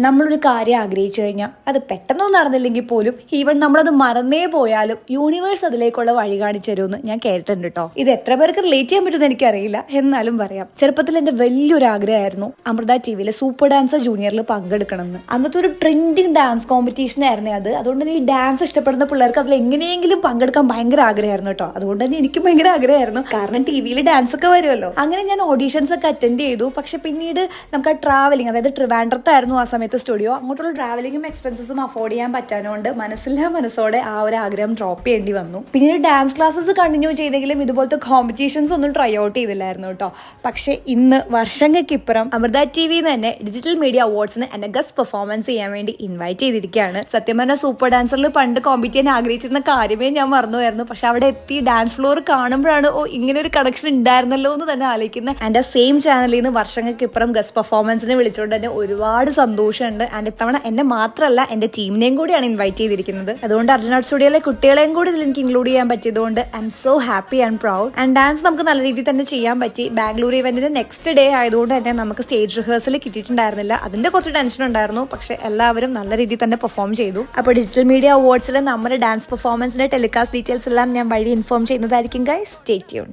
നമ്മളൊരു കാര്യം ആഗ്രഹിച്ചു കഴിഞ്ഞാൽ അത് പെട്ടെന്നൊന്നും നടന്നില്ലെങ്കിൽ പോലും ഈവൻ നമ്മളത് മറന്നേ പോയാലും യൂണിവേഴ്സ് അതിലേക്കുള്ള വഴി കാണിച്ചു തരുമെന്ന് ഞാൻ കേട്ടിട്ടുണ്ട് കേട്ടോ. ഇത് എത്ര പേർക്ക് റിലേറ്റ് ചെയ്യാൻ പറ്റുമെന്ന് എനിക്കറിയില്ല, എന്നാലും പറയാം. ചെറുപ്പത്തിൽ എന്റെ വലിയൊരു ആഗ്രഹമായിരുന്നു അമൃത ടിവിയിലെ സൂപ്പർ ഡാൻസർ ജൂനിയറിൽ പങ്കെടുക്കണം എന്ന്. അന്നത്തെ ഒരു ട്രെൻഡിങ് ഡാൻസ് കോമ്പറ്റീഷൻ ആയിരുന്നു അത്. അതുകൊണ്ട് തന്നെ ഈ ഡാൻസ് ഇഷ്ടപ്പെടുന്ന പിള്ളേർക്ക് അതിൽ എങ്ങനെയെങ്കിലും പങ്കെടുക്കാൻ ഭയങ്കര ആഗ്രഹമായിരുന്നു കേട്ടോ. അതുകൊണ്ട് തന്നെ എനിക്കും ഭയങ്കര ആഗ്രഹമായിരുന്നു, കാരണം ടിവിയിൽ ഡാൻസ് ഒക്കെ വരുമല്ലോ. അങ്ങനെ ഞാൻ ഓഡീഷൻസ് ഒക്കെ അറ്റൻഡ് ചെയ്തു. പക്ഷെ പിന്നീട് നമുക്ക് ആ ട്രാവലിംഗ്, അതായത് ട്രിവാൻഡ്രത്തായിരുന്നു ആ സമയത്ത് സ്റ്റുഡിയോ, അങ്ങോട്ടുള്ള ട്രാവലിംഗും എക്സ്പെൻസസും അഫോർഡ് ചെയ്യാൻ പറ്റാനോണ്ട് മനസ്സോടെ ആ ഒരു ആഗ്രഹം ഡ്രോപ്പ് ചെയ്യേണ്ടി വന്നു. പിന്നീട് ഡാൻസ് ക്ലാസ്സസ് കണ്ടിന്യൂ ചെയ്തെങ്കിലും ഇതുപോലത്തെ കോമ്പറ്റീഷൻസ് ഒന്നും ട്രൈ ഔട്ട് ചെയ്തില്ലായിരുന്നു കേട്ടോ. പക്ഷെ ഇന്ന് വർഷങ്ങൾക്കിപ്പുറം അമൃത ടിവിന്ന് തന്നെ ഡിജിറ്റൽ മീഡിയ അവാർഡ്സിന് എന്നെ ഗസ്റ്റ് പെർഫോമൻസ് ചെയ്യാൻ വേണ്ടി ഇൻവൈറ്റ് ചെയ്തിരിക്കുകയാണ്. സത്യം പറഞ്ഞാൽ സൂപ്പർ ഡാൻസറിൽ പണ്ട് കോമ്പറ്റ് ചെയ്യാൻ ആഗ്രഹിച്ചിരുന്ന കാര്യമേ ഞാൻ മറന്നുമായിരുന്നു. പക്ഷെ അവിടെ എത്തി ഡാൻസ് ഫ്ലോർ കാണുമ്പോഴാണ് ഇങ്ങനെ ഒരു കണക്ഷൻ ഉണ്ടായിരുന്നല്ലോ എന്ന് തന്നെ ആലോചിക്കുന്നത്. എൻ്റെ സെയിം ചാനലിൽ നിന്ന് വർഷങ്ങൾക്കിപ്പുറം ഗസ്റ്റ് പെർഫോമൻസിന് വിളിച്ചുകൊണ്ട് തന്നെ ഒരുപാട് സന്തോഷമുണ്ട്. ആൻഡ് ഇത്തവണ എന്നെ മാത്രമല്ല എൻ്റെ ടീമിനെയും കൂടിയാണ് ഇൻവൈറ്റ് ചെയ്തിരിക്കുന്നത്. അതുകൊണ്ട് അർജുന സ്റ്റുഡിയോയിലെ കുട്ടികളെയും കൂടി ഇതിൽ എനിക്ക് ഇൻക്ലൂഡ് ചെയ്യാൻ പറ്റിയതുകൊണ്ട് I am so happy and proud. And dance നമുക്ക് നല്ല രീതിയിൽ തന്നെ ചെയ്യാൻ പറ്റി. ബാംഗ്ലൂർ ഇവന്റിന്റെ നെക്സ്റ്റ് ഡേ ആയതുകൊണ്ട് തന്നെ നമുക്ക് സ്റ്റേജ് റിഹേഴ്സൽ കിട്ടിയിട്ടുണ്ടായിരുന്നില്ല. അതിന്റെ കുറച്ച് ടെൻഷൻ ഉണ്ടായിരുന്നു. പക്ഷെ എല്ലാവരും നല്ല രീതിയിൽ തന്നെ പെർഫോം ചെയ്തു. അപ്പോൾ ഡിജിറ്റൽ മീഡിയ അവാർഡ്സിൽ നമ്മുടെ ഡാൻസ് പെർഫോമൻസിന്റെ ടെലികാസ്റ്റ് ഡീറ്റെയിൽസ് എല്ലാം ഞാൻ വഴി ഇൻഫോം ചെയ്യുന്നതായിരിക്കും. Guys, stay tune.